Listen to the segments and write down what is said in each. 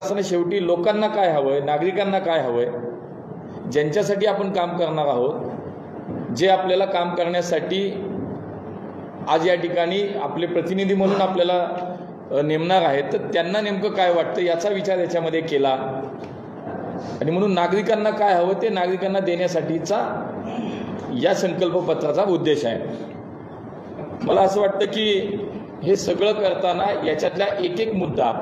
शेवटी लोकांना काय हवंय, नागरिकांना काय हवंय, ज्यांच्यासाठी आपण काम करणार आहोत, जे आपल्याला काम करण्यासाठी आज या ठिकाणी आपले प्रतिनिधी म्हणून आपल्याला नेमणार आहेत, तर त्यांना नेमकं काय वाटतं याचा विचार याच्यामध्ये केला आणि म्हणून नागरिकांना काय हवं ते नागरिकांना देण्यासाठीचा या संकल्पपत्राचा उद्देश आहे। मला असं वाटतं की हे सगळं करताना याच्यातला एक एक मुद्दा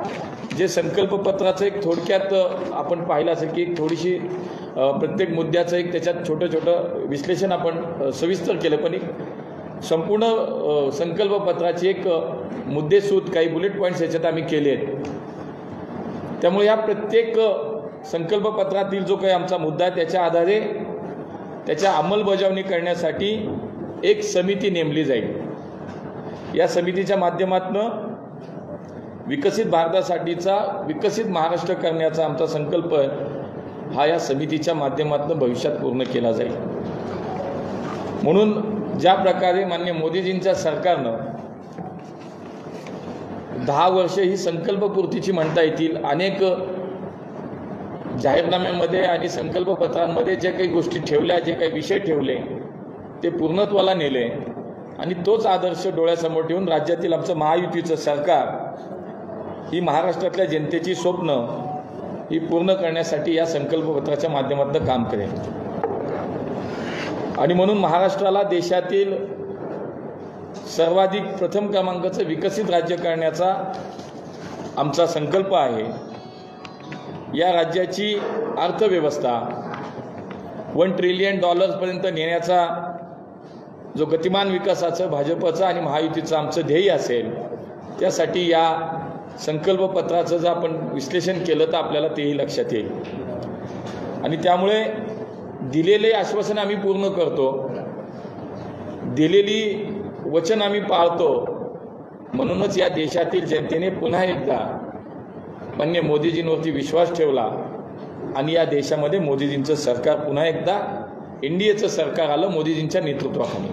जे संकल्पपत्राचं एक थोडक्यात आपण पाहिलं असेल की थोडीशी प्रत्येक मुद्द्याचं एक त्याच्यात छोटं विश्लेषण आपण सविस्तर केलं, पण एक संपूर्ण संकल्पपत्राची एक मुद्देसूद काही बुलेट पॉईंट्स याच्यात आम्ही केले आहेत। त्यामुळे या प्रत्येक संकल्पपत्रातील जो काही आमचा मुद्दा आहे त्याच्या आधारे त्याच्या अंमलबजावणी करण्यासाठी एक समिती नेमली जाईल। या समितीच्या माध्यमातून विकसित भारतासाठीचा विकसित महाराष्ट्र करण्याचा आमचा संकल्प हा या समितीच्या माध्यमातून भविष्यात पूर्ण केला जाईल। म्हणून ज्या प्रकारे माननीय मोदीजींच्या सरकारनं 10 वर्ष ही संकल्पपूर्तीची म्हणता येतील अनेक जाहीरनाम्यामध्ये आणि संकल्पपत्रांमध्ये जे काही गोष्टी ठेवल्या, जे काही विषय ठेवले ते पूर्णत्वाला नेले आणि तोच आदर्श डोळ्यासमोर ठेवून राज्यातील आमचं महायुतीचं सरकार ही महाराष्ट्रातल्या जनतेची स्वप्न ही पूर्ण करण्यासाठी या संकल्पपत्राच्या माध्यमातून काम करेल। आणि म्हणून महाराष्ट्राला देशातील सर्वाधिक प्रथम क्रमांकाचं विकसित राज्य करण्याचा आमचा संकल्प आहे। या राज्याची अर्थव्यवस्था $1 ट्रिलियन पर्यंत नेण्याचा जो गतिमान विकासाचं भाजपचं आणि महायुतीचं आमचं ध्येय असेल, त्यासाठी या संकल्पपत्राचं जर आपण विश्लेषण केलं तर आपल्याला तेही लक्षात येईल। आणि त्यामुळे दिलेले आश्वासन आम्ही पूर्ण करतो, दिलेली वचन आम्ही पाळतो। म्हणूनच या देशातील जनतेने पुन्हा एकदा माननीय मोदीजींवरती विश्वास ठेवला आणि या देशामध्ये मोदीजींचं सरकार पुन्हा एकदा एनडीएचं सरकार आलं मोदीजींच्या नेतृत्वाखाली।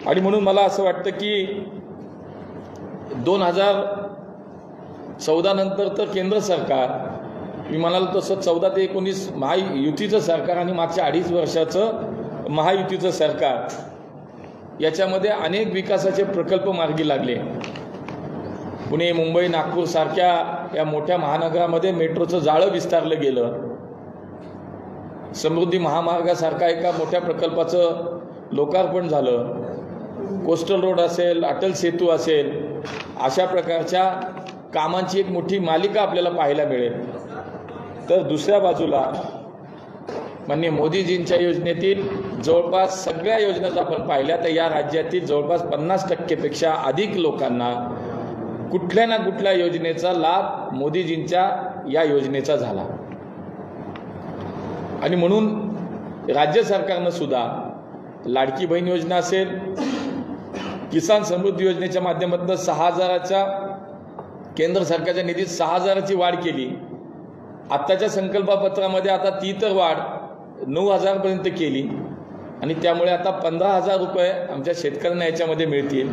आणि म्हणून मला असं वाटतं की 2014 नंतर तर केंद्र सरकार, मी म्हणालो तसं 14 ते 19 महायुतीचं सरकार आणि मागच्या 2.5 वर्षाचं महायुतीचं सरकार, याच्यामध्ये अनेक विकासाचे प्रकल्प मार्गी लागले। पुणे, मुंबई, नागपूर सारख्या या मोठ्या महानगरामध्ये मेट्रोचं जाळं विस्तारलं गेलं। समृद्धी महामार्गासारखा एका मोठ्या प्रकल्पाचं लोकार्पण झालं। कोस्टल रोड असेल, अटल सेतू असेल, अशा प्रकारच्या कामांची एक मोठी मालिका आपल्याला पाहायला मिळेल। तर दुसऱ्या बाजूला माननीय मोदीजींच्या योजनेतील जवळपास सगळ्या योजना जर आपण पाहिल्या तर या राज्यातील जवळपास 50% अधिक लोकांना कुठल्या ना कुठल्या योजनेचा लाभ मोदीजींच्या या योजनेचा झाला। आणि म्हणून राज्य सरकारनं सुद्धा लाडकी बहीण योजना असेल, किसान समृद्धी योजनेच्या माध्यमातून 6,000च्या केंद्र सरकारच्या निधीत 6,000ची वाढ केली। आत्ताच्या संकल्पपत्रामध्ये आता ती तर वाढ 9,000 पर्यंत केली आणि त्यामुळे आता 15,000 रुपये आमच्या शेतकऱ्यांना याच्यामध्ये मिळतील।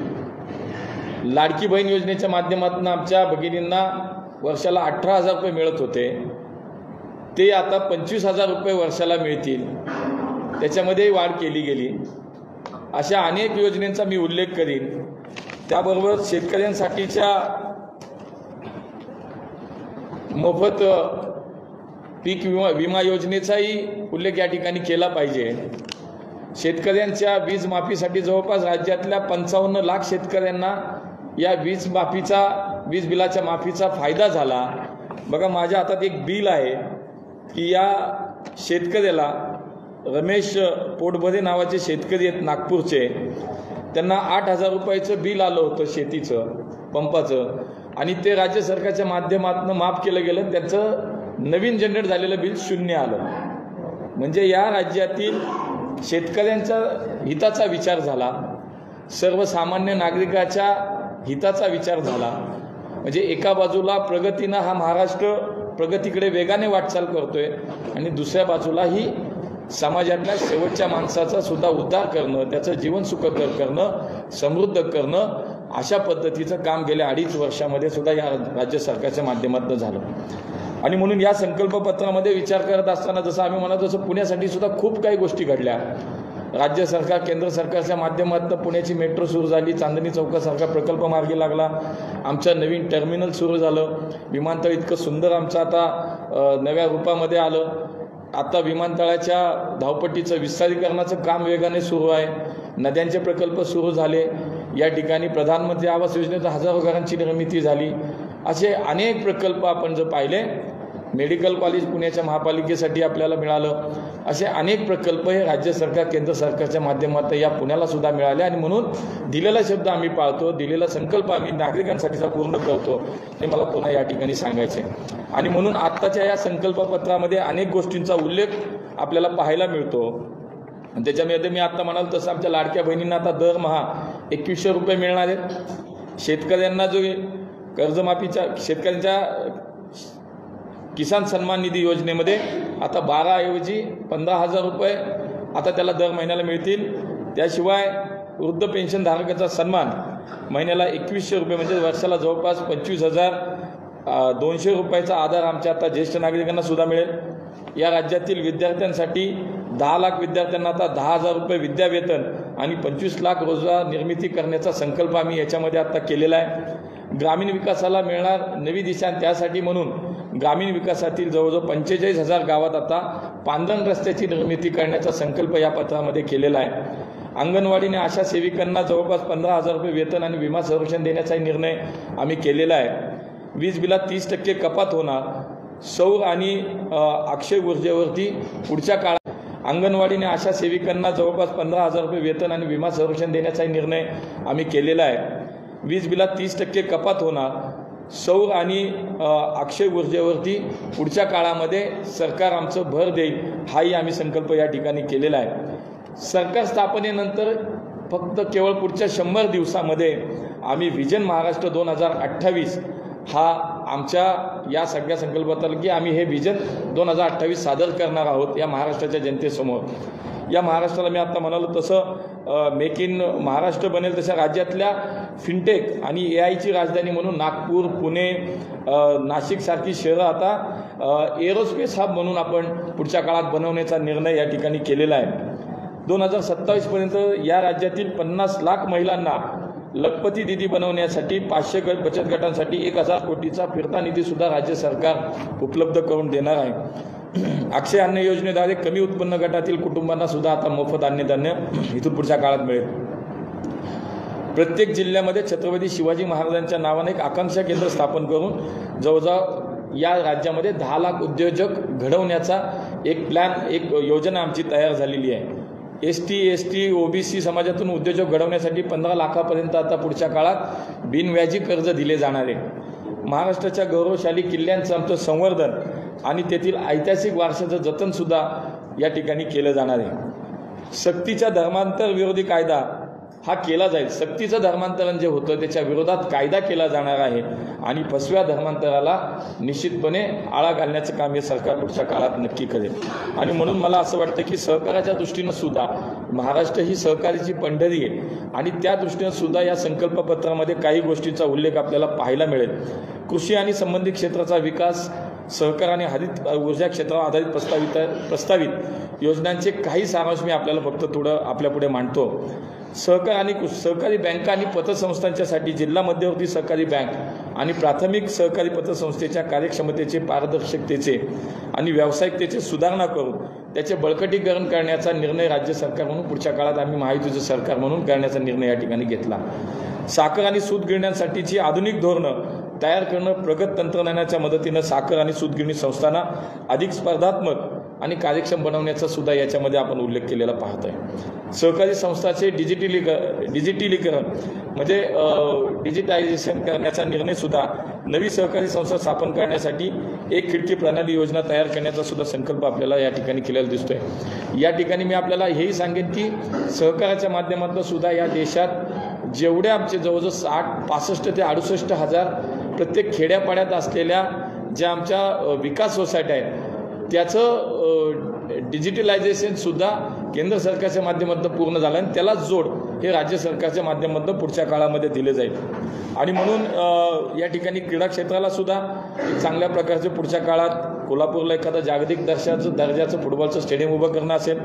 लाडकी बहीण योजनेच्या माध्यमातून आमच्या भगिनींना वर्षाला 18,000 रुपये मिळत होते, ते आता 25,000 रुपये वर्षाला मिळतील, त्याच्यामध्ये वाढ केली गेली। अशा अनेक योजनांचा मी उल्लेख करीन। त्याबरोबर शेतकऱ्यांसाठीच्या मोफत पीक विमा योजनेचाही उल्लेख या ठिकाणी केला पाहिजे। शेतकऱ्यांच्या वीज माफीसाठी जवळपास राज्यातल्या 55 लाख शेतकऱ्यांना या वीज बिलाच्या माफीचा फायदा झाला। बघा, माझ्या हातात एक बिल आहे की या शेतकऱ्याला रमेश पोटभरे नावाचे शेतकरी आहेत नागपूरचे, त्यांना 8,000 रुपयाचं बिल आलं होतं शेतीचं पंपाचं आणि ते राज्य सरकारच्या माध्यमातून माफ केलं गेलं। त्याचं नवीन जनरेट झालेलं बिल 0 आलं। म्हणजे या राज्यातील शेतकऱ्यांच्या हिताचा विचार झाला, सर्वसामान्य नागरिकाच्या हिताचा विचार झाला। म्हणजे एका बाजूला प्रगतीनं हा महाराष्ट्र प्रगतीकडे वेगाने वाटचाल करतोय आणि दुसऱ्या बाजूला ही समाजातल्या शेवटच्या माणसाचा सुद्धा उद्धार करणं, त्याचं जीवन सुखकर करणं, समृद्ध करणं अशा पद्धतीचं काम गेल्या 2.5 वर्षामध्ये सुद्धा या राज्य सरकारच्या माध्यमातून झालं. आणि म्हणून या संकल्पपत्रामध्ये विचार करत असताना जसं आम्ही म्हणत तसं पुण्यासाठी सुद्धा खूप काही गोष्टी घडल्या. राज्य सरकार केंद्र सरकारच्या माध्यमातून पुण्याची मेट्रो सुरू झाली, चांदणी चौकासारखा प्रकल्प मार्गी लागला, आमचं नवीन टर्मिनल सुरू झालं, विमानतळ इतकं सुंदर आमचं आता नव्या रूपामध्ये आलं. आता विमानतळाच्या धावपट्टीचं विस्तारीकरणाचं काम वेगाने सुरू आहे, नद्यांचे प्रकल्प सुरू झाले, या ठिकाणी प्रधानमंत्री आवास योजनेत हजारो घरांची निर्मिती झाली. असे अनेक प्रकल्प आपण जर पाहिले, मेडिकल कॉलेज पुण्याच्या महापालिकेसाठी आपल्याला मिळालं, असे अनेक प्रकल्प हे राज्य सरकार केंद्र सरकारच्या माध्यमातून या पुण्याला सुद्धा मिळाले. आणि म्हणून दिलेला शब्द आम्ही पाळतो, दिलेला संकल्प आम्ही नागरिकांसाठीचा पूर्ण करतो, हे मला पुन्हा या ठिकाणी सांगायचे. आणि म्हणून आत्ताच्या या संकल्पपत्रामध्ये अनेक गोष्टींचा उल्लेख आपल्याला पाहायला मिळतो. त्याच्यामध्ये मी आत्ता म्हणाल तसं आमच्या लाडक्या बहिणींना आता दरमहा 2100 रुपये मिळणार आहेत. शेतकऱ्यांना जो कर्जमाफीच्या शेतकऱ्यांच्या किसान सन्मान निधी योजनेमध्ये आता 12 ऐवजी 15,000 रुपये आता त्याला दर महिन्याला मिळतील. त्याशिवाय वृद्ध पेन्शनधारकाचा सन्मान महिन्याला 2100 रुपये म्हणजे वर्षाला जवळपास 25,200 रुपयाचा आधार आमच्या आता ज्येष्ठ नागरिकांना सुद्धा मिळेल. या राज्यातील विद्यार्थ्यांसाठी 10 लाख विद्यार्थ्यांना आता 10,000 रुपये विद्यावेतन आणि 25 लाख रोजगार निर्मिती करण्याचा संकल्प आम्ही याच्यामध्ये आता केलेला आहे. ग्रामीण विकासाला मिळणार नवी दिशा, त्यासाठी म्हणून ग्रामीण विकासातील जवळजवळ 45,000 गावात आता पांढरण रस्त्याची निर्मिती करण्याचा संकल्प या पत्रामध्ये केलेला आहे. अंगणवाडीने आशा सेविकांना जवळपास 15,000 रुपये वेतन आणि विमा संरक्षण देण्याचा निर्णय आम्ही केलेला आहे. वीज बिलात 30% कपात होणार. सौर आणि अक्षय ऊर्जेवरती पुढच्या काळात अंगणवाडीने आशा सेविकांना जवळपास 15,000 रुपये वेतन आणि विमा संरक्षण देण्याचा निर्णय आम्ही केलेला आहे. वीज बिलात 30% कपात होणार. सौर आणि अक्षय ऊर्जेवरती पुढच्या काळामध्ये सरकार आमचं भर देईल, हाही आम्ही संकल्प या ठिकाणी केलेला आहे. सरकार स्थापनेनंतर फक्त केवळ पुढच्या 100 दिवसामध्ये आम्ही विजन महाराष्ट्र 2028 हा आमच्या या सगळ्या संकल्पात की आम्ही हे विजन 2028 सादर करणार आहोत या महाराष्ट्राच्या जनतेसमोर. या महाराष्ट्राला मी आता म्हणालो तसं मेक इन महाराष्ट्र बनेल तशा राज्यातल्या फिनटेक आणि AI ची राजधानी म्हणून नागपूर, पुणे, नाशिकसारखी शहरं आता एरोस्पेस हब म्हणून आपण पुढच्या काळात बनवण्याचा निर्णय या ठिकाणी केलेला आहे. 2027पर्यंत या राज्यातील 50 लाख महिलांना लखपती निधी बनवण्यासाठी 500 बचत गटांसाठी 1,000 कोटीचा फिरता निधीसुद्धा राज्य सरकार उपलब्ध करून देणार आहे. अक्षय अन्न योजनेद्वारे कमी उत्पन्न गटातील कुटुंबांना सुद्धा आता मोफत अन्नधान्य इथून पुढच्या काळात मिळेल. प्रत्येक जिल्ह्यामध्ये छत्रपती शिवाजी महाराजांच्या नावाने एक आकांक्षा केंद्र स्थापन करून जवळजवळ या राज्यामध्ये 10 लाख उद्योजक घडवण्याचा एक प्लॅन, एक योजना आमची तयार झालेली आहे. ST, OBC समाजातून उद्योजक घडवण्यासाठी 15 लाखापर्यंत आता पुढच्या काळात बिनव्याजी कर्ज दिले जाणार आहे. महाराष्ट्राच्या गौरवशाली किल्ल्यांचं आमचं संवर्धन आणि तेथील ऐतिहासिक वारशाचं जतनसुद्धा या ठिकाणी केलं जाणार आहे. सक्तीच्या धर्मांतर विरोधी कायदा हा केला जाईल. सक्तीचं धर्मांतरण जे होतं त्याच्या विरोधात कायदा केला जाणार आहे आणि फसव्या धर्मांतराला निश्चितपणे आळा घालण्याचं काम हे सरकार पुढच्या काळात नक्की करेल. आणि म्हणून मला असं वाटतं की सहकाराच्या दृष्टीनं सुद्धा महाराष्ट्र ही सहकार्याची पंढरी आहे आणि त्या दृष्टीनं सुद्धा या संकल्पपत्रामध्ये काही गोष्टींचा उल्लेख आपल्याला पाहायला मिळेल. कृषी आणि संबंधित क्षेत्राचा विकास, सहकार आणि हरित ऊर्जा क्षेत्रावर आधारित प्रस्तावित योजनांचे काही सारांश मी आपल्याला फक्त थोडं आपल्यापुढे मांडतो. सहकार आणि सहकारी बँका आणि पतसंस्थांच्यासाठी जिल्हा मध्यवर्ती सहकारी बँक आणि प्राथमिक सहकारी पतसंस्थेच्या कार्यक्षमतेचे, पारदर्शकतेचे आणि व्यावसायिकतेचे सुधारणा करून त्याचे बळकटीकरण करण्याचा निर्णय राज्य सरकार म्हणून पुढच्या काळात आम्ही महायुतीचं सरकार म्हणून करण्याचा निर्णय या ठिकाणी घेतला. साखर आणि सूत गिरण्यांसाठीची आधुनिक धोरणं तयार करणं, प्रगत तंत्रज्ञानाच्या मदतीनं साखर आणि सूतगिरणी संस्थांना अधिक स्पर्धात्मक आणि कार्यक्षम बनवण्याचा सुद्धा याच्यामध्ये आपण उल्लेख केलेला पाहत आहे. सहकारी संस्थांचे डिजिटलीकरण म्हणजे डिजिटायझेशन करण्याचा निर्णय सुद्धा, नवी सहकारी संस्था स्थापन करण्यासाठी एक खिडकी प्रणाली योजना तयार करण्याचा सुद्धा संकल्प आपल्याला या ठिकाणी केलेला दिसतोय. या ठिकाणी मी आपल्याला हेही सांगेन की सहकाराच्या माध्यमातून सुद्धा या देशात जेवढे आमचे जवळजवळ 65 ते 68 हजार प्रत्येक खेड्यापाड्यात असलेल्या ज्या आमच्या विकास सोसायट्या आहेत त्याचं डिजिटलायझेशनसुद्धा केंद्र सरकारच्या माध्यमातून पूर्ण झाला आणि त्यालाच जोड हे राज्य सरकारच्या माध्यमातून पुढच्या काळामध्ये दिले जाईल। आणि म्हणून या ठिकाणी क्रीडा क्षेत्राला सुद्धा एक चांगल्या प्रकारचे पुढच्या काळात कोल्हापूरला एखादं जागतिक दर्जाचं फुटबॉलचं स्टेडियम उभं करणं असेल,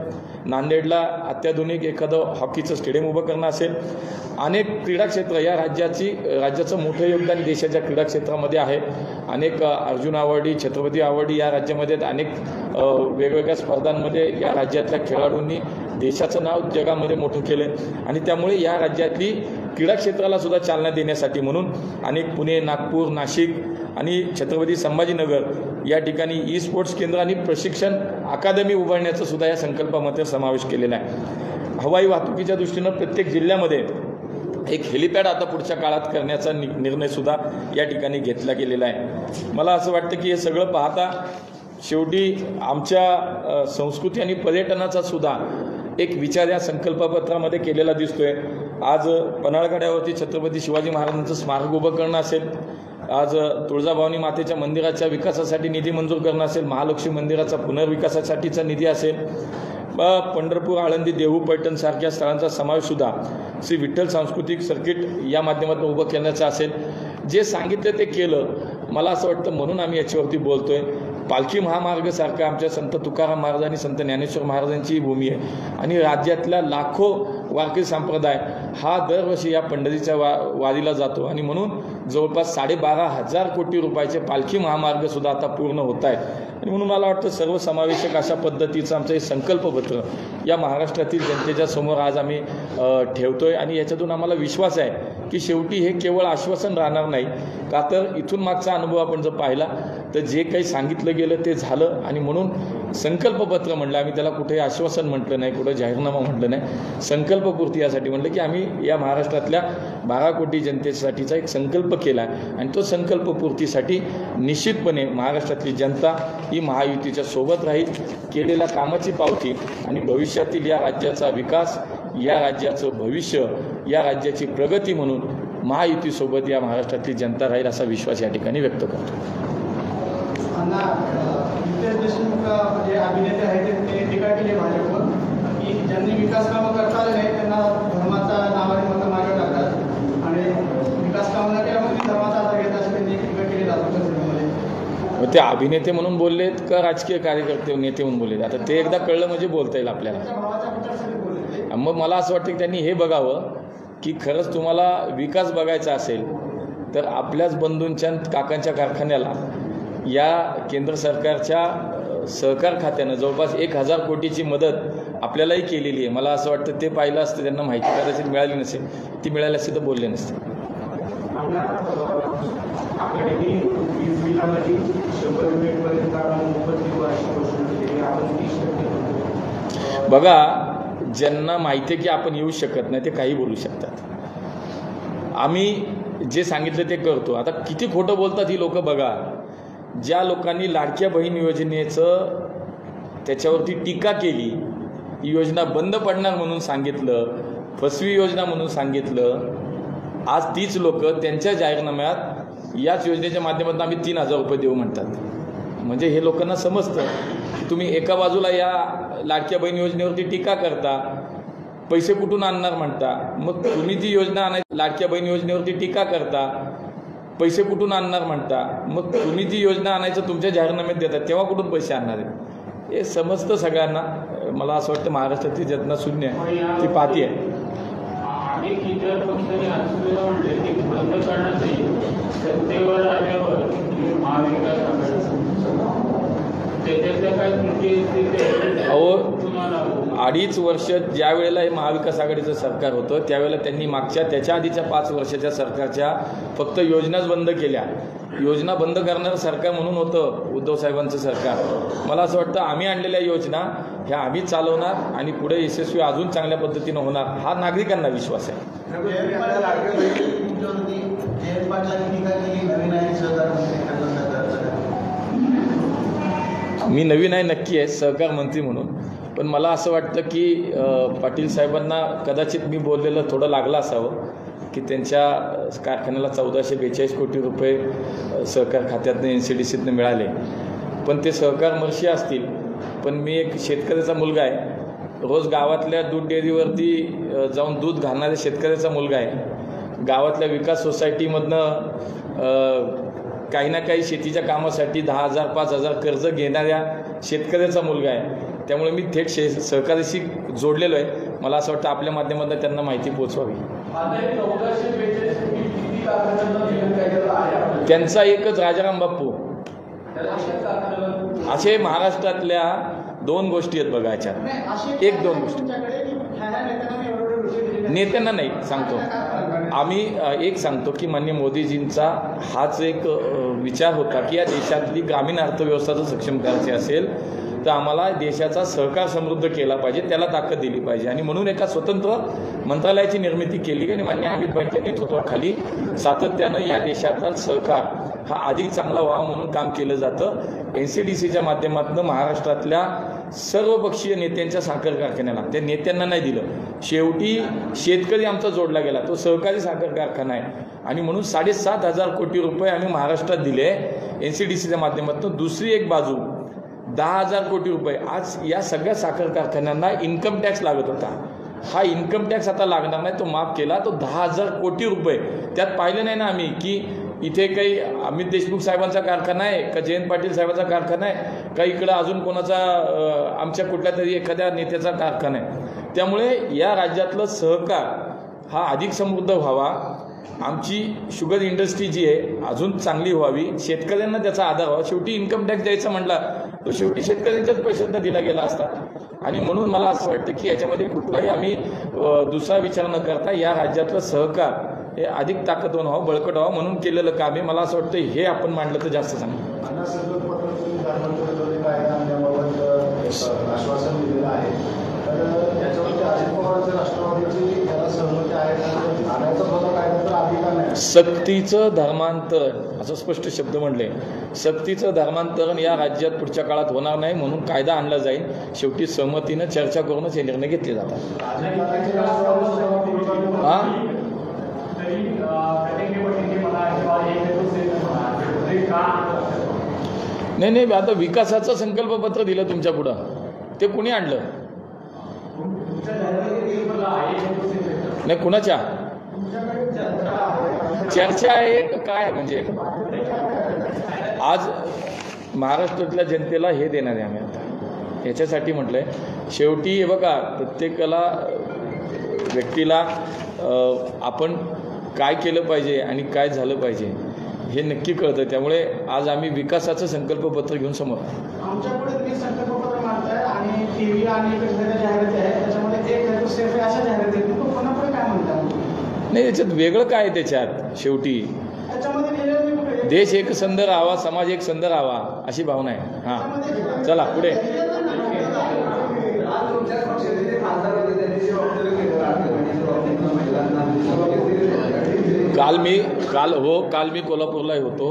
नांदेडला अत्याधुनिक एखादं हॉकीचं स्टेडियम उभं करणं असेल, अनेक क्रीडा क्षेत्र या राज्याचं मोठं योगदान देशाच्या क्रीडा क्षेत्रामध्ये आहे। अनेक अर्जुन अवॉर्डी, छत्रपती अवॉर्डी या राज्यामध्ये अनेक वेगवेगळ्या स्पर्धांमध्ये या राज्यातल्या खेळाडूंनी देशाचं नाव जगामध्ये मोठं केलं आणि त्यामुळे या राज्यातली क्रीडा क्षेत्राला सुद्धा चालना देण्यासाठी म्हणून अनेक पुणे, नागपूर, नाशिक आणि छत्रपती संभाजीनगर या ठिकाणी ई स्पोर्ट्स केंद्र आणि प्रशिक्षण अकादमी उभारण्याचा सुद्धा या संकल्पामध्ये समावेश केलेला आहे। हवाई वाहतुकीच्या दृष्टीनं प्रत्येक जिल्ह्यामध्ये एक हेलिपॅड आता पुढच्या काळात करण्याचा निर्णय सुद्धा या ठिकाणी घेतला गेलेला आहे। मला असं वाटतं की हे सगळं पाहता शेवटी आमच्या संस्कृती आणि पर्यटनाचा सुद्धा एक विचार या संकल्पपत्रामध्ये केलेला दिसतोय। आज पन्हाळगडावरती छत्रपती शिवाजी महाराजांचं स्मारक उभं करणं असेल, आज तुळजाभवानी मातेच्या मंदिराच्या विकासासाठी निधी मंजूर करणं असेल, महालक्ष्मी मंदिराचा पुनर्विकासासाठीचा निधी असेल, पंढरपूर, आळंदी, देहू, पैठण सारख्या स्थळांचा समावेशसुद्धा श्री विठ्ठल सांस्कृतिक सर्किट या माध्यमातून उभं करण्याचं असेल। जे सांगितलं ते केलं, मला असं वाटतं म्हणून आम्ही याच्यावरती बोलतोय। पालखी महामार्गसारखा आमच्या संत तुकाराम महाराज आणि संत ज्ञानेश्वर महाराजांची भूमी आहे आणि राज्यातल्या लाखो वारकरी संप्रदाय हा दरवर्षी या पंढरीच्या वारीला जातो आणि म्हणून जवळपास 12,500 कोटी रुपयाचे पालखी महामार्ग सुद्धा आता पूर्ण होत आहेत आणि म्हणून मला वाटतं सर्वसमावेशक अशा पद्धतीचं आमचं हे संकल्पपत्र या महाराष्ट्रातील जनतेच्या समोर आज आम्ही ठेवतोय आणि याच्यातून आम्हाला विश्वास आहे की शेवटी हे केवळ आश्वासन राहणार नाही, का तर इथून मागचा अनुभव आपण जर पाहिला तर जे काही सांगितलं गेलं ते झालं आणि म्हणून संकल्पपत्र म्हटलं, आम्ही त्याला कुठेही आश्वासन म्हटलं नाही, कुठं जाहीरनामा म्हटलं नाही, संकल्पपूर्ती यासाठी म्हटलं की आम्ही या महाराष्ट्रातल्या 12 कोटी जनतेसाठीचा एक संकल्प केला आणि तो संकल्पपूर्तीसाठी निश्चितपणे महाराष्ट्रातली जनता ही महायुतीच्या सोबत राहील। केलेल्या कामाची पावती आणि भविष्यातील या राज्याचा विकास, या राज्याचं भविष्य, या राज्याची प्रगती म्हणून महायुतीसोबत या महाराष्ट्रातली जनता राहील असा विश्वास या ठिकाणी व्यक्त करतो। जे अभिनेते आहेत ते टीका केली भाजपवर की ज्यांनी विकास कामं करता आले नाही त्यांना धर्माचा नावाने मतं मागे टाकतात आणि विकास कामं न केल्यामुळे धर्माचा आधार घेत असं त्यांनी टीका केली जातो। ते अभिनेते म्हणून बोललेत का राजकीय कार्यकर्ते नेते म्हणून बोललेत, आता ते एकदा कळलं म्हणजे बोलता येईल आपल्याला। मग मला असं वाटतं की त्यांनी हे बघावं की खरंच तुम्हाला विकास बघायचा असेल तर आपल्याच बंधूंच्या काकांच्या कारखान्याला या केंद्र सरकारच्या सहकार खात्यानं जवळपास 1000 कोटीची मदत आपल्यालाही केलेली आहे। मला असं वाटतं ते पाहिलं असतं, त्यांना माहिती कदाचित मिळाली नसेल, ती मिळाली असते तर बोलले नसते। बघा, ज्यांना माहिती आहे की आपण येऊ शकत नाही ते काही बोलू शकतात। आम्ही जे सांगितलं ते करतो। आता किती खोटं बोलतात ही लोक बघा। ज्या लोकांनी लाडक्या बहीण योजनेचं त्याच्यावरती टीका केली, ही योजना बंद पडणार म्हणून सांगितलं, फसवी योजना म्हणून सांगितलं, आज तीच लोक त्यांच्या जाहीरनाम्यात याच योजनेच्या माध्यमातून आम्ही 3000 रुपये देऊ म्हणतात। म्हणजे हे लोकांना समजतं की तुम्ही एका बाजूला या लाडक्या बहीण योजनेवरती टीका करता, पैसे कुठून आणणार म्हणता, मग तुम्ही ती योजना आणायची, लाडक्या बहीण योजनेवरती टीका करता, पैसे कुठून आणणार म्हणता, मग तुम्ही ती योजना आणायचं तुमच्या जाहीरनाम्यात देतात, तेव्हा कुठून पैसे आणणार आहेत हे समजतं सगळ्यांना। मला असं वाटतं महाराष्ट्रातील जनता शून्य ती पाहती आहे। अहो, 2.5 वर्ष ज्या वेळेला हे महाविकास आघाडीचं सरकार होतं त्यावेळेला त्यांनी त्याच्या आधीच्या 5 वर्षाच्या सरकारच्या फक्त योजनाच बंद केल्या। योजना बंद करणारं सरकार म्हणून होतं उद्धव साहेबांचं सरकार। मला असं वाटतं आम्ही आणलेल्या योजना ह्या आम्ही चालवणार आणि पुढे यशस्वी अजून चांगल्या पद्धतीनं होणार हा नागरिकांना विश्वास आहे। मी नवीन आहे नक्की आहे सहकार मंत्री म्हणून, पण मला असं वाटतं की पाटील साहेबांना कदाचित मी बोललेलं थोडं लागलं असावं की त्यांच्या कारखान्याला 1442 कोटी रुपये सहकार खात्यातनं NCDCतनं मिळाले, पण ते सहकार मर्शी असतील, पण मी एक शेतकऱ्याचा मुलगा आहे रोज गावातल्या दूध डेअरीवरती जाऊन दूध घालणाऱ्या शेतकऱ्याचा मुलगा आहे. गावातल्या विकास सोसायटीमधनं काही ना काही शेतीच्या कामासाठी 10,000 5,000 कर्ज घेणाऱ्या शेतकऱ्याचा मुलगा आहे. त्यामुळे मी थेट सहकार्याशी जोडलेलो आहे. मला असं वाटतं आपल्या माध्यमातून त्यांना माहिती पोचवावी. त्यांचा एकच राजाराम बाप्पू. असे महाराष्ट्रातल्या 2 गोष्टी आहेत बघायच्या. 1-2 गोष्टी नेत्यांना नाही सांगतो आम्ही. एक सांगतो की माननीय मोदीजींचा हाच एक विचार होता की या देशातली ग्रामीण अर्थव्यवस्था जर सक्षम करायची असेल तर आम्हाला देशाचा सहकार समृद्ध केला पाहिजे, त्याला ताकद दिली पाहिजे. आणि म्हणून एका स्वतंत्र मंत्रालयाची निर्मिती केली आणि माननीय अमित भाईंच्या नेतृत्वाखाली सातत्यानं या देशाचा सहकार हा अधिक चांगला व्हावा म्हणून काम केलं जातं. NCDCच्या माध्यमातून महाराष्ट्रातल्या सर्वपक्षीय नेत्यांच्या साखर कारखान्याला, त्या नेत्यांना नाही दिलं, शेवटी शेतकरी आमचा जोडला गेला. तो सहकारी साखर कारखाना आहे आणि म्हणून 7,500 कोटी रुपये आम्ही महाराष्ट्रात दिले NCDCच्या माध्यमातून. दुसरी एक बाजू 10,000 कोटी रुपये. आज या सगळ्या साखर कारखान्यांना इन्कम टॅक्स लागत होता. हा इन्कम टॅक्स आता लागणार नाही, तो माफ केला. तो 10,000 कोटी रुपये. त्यात पाहिलं नाही ना आम्ही की इथे काही अमित देशमुख साहेबांचा कारखाना आहे का जयंत पाटील साहेबांचा कारखाना आहे का इकडं अजून कोणाचा आमच्या कुठल्या तरी एखाद्या नेत्याचा कारखाना आहे. त्यामुळे या राज्यातलं सहकार हा अधिक समृद्ध व्हावा, आमची शुगर इंडस्ट्री जी आहे अजून चांगली व्हावी, शेतकऱ्यांना त्याचा आधार व्हावा. शेवटी इन्कम टॅक्स द्यायचा म्हटला तो शेवटी शेतकऱ्यांच्याच पैशांना दिला गेला असता. आणि म्हणून मला असं वाटतं की याच्यामध्ये कुठलाही आम्ही दुसरा विचार न करता या राज्यातलं सहकार हे अधिक ताकदवान व्हावं, बळकट व्हावं म्हणून केलेलं काम आहे. मला असं वाटतं हे आपण मांडलं तर जास्त चांगलं. आश्वासन दिलेलं आहे तर त्याच्यावरती अजित पवारांचे राष्ट्रवादीची त्याला सहमती आहे का, आणायचा बदल आहे तर अधिकार नाही. सक्तीचं धर्मांतरण असं स्पष्ट शब्द म्हणले. सक्तीचं धर्मांतरण या राज्यात पुढच्या काळात होणार नाही म्हणून कायदा आणला जाईल. शेवटी सहमतीनं चर्चा करूनच हे निर्णय घेतले जातात. हां नाही आता विकासाचं संकल्पपत्र दिलं तुमच्या पुढं, ते कुणी आणलं नाही? कुणाच्या चर्चा आहे काय? म्हणजे आज महाराष्ट्रातल्या जनतेला हे देणार आहे आम्ही आता. याच्यासाठी म्हटलंय शेवटी हे बघा प्रत्येकाला व्यक्तीला आपण काय केलं पाहिजे आणि काय झालं पाहिजे हे नक्की कळतं. त्यामुळे आज आम्ही विकासाचं संकल्पपत्र घेऊन समोर आमच्यापुढे तुम्ही संकल्पपत्र मांडताय आणि TV आणि जाहिराती आहेत त्याच्यामध्ये एक सेफ आहे अशा जाहिराती आहेत. तो कोणापुढे काय म्हणतात? नाही याच्यात वेगळं काय आहे त्याच्यात? शेवटी त्याच्यामध्ये देश एक संद राहावा, समाज एक संद राहावा अशी भावना आहे. हां चला पुढे. काल मी कोल्हापूरला होतो.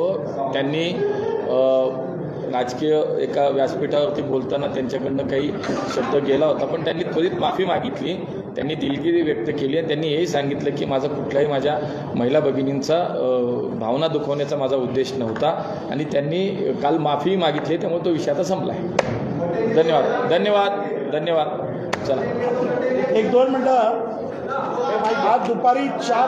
त्यांनी राजकीय एका व्यासपीठावरती बोलताना त्यांच्याकडनं काही शब्द गेला होता पण त्यांनी त्वरित माफी मागितली. त्यांनी दिलगिरी व्यक्त केली आणि त्यांनी हेही सांगितलं की माझा कुठलाही माझ्या महिला भगिनींचा भावना दुखवण्याचा माझा उद्देश नव्हता आणि त्यांनी काल माफी मागितली. त्यामुळे तो विषय आता संपला आहे. धन्यवाद धन्यवाद धन्यवाद. चला 1-2 मिनटं. आज दुपारी 4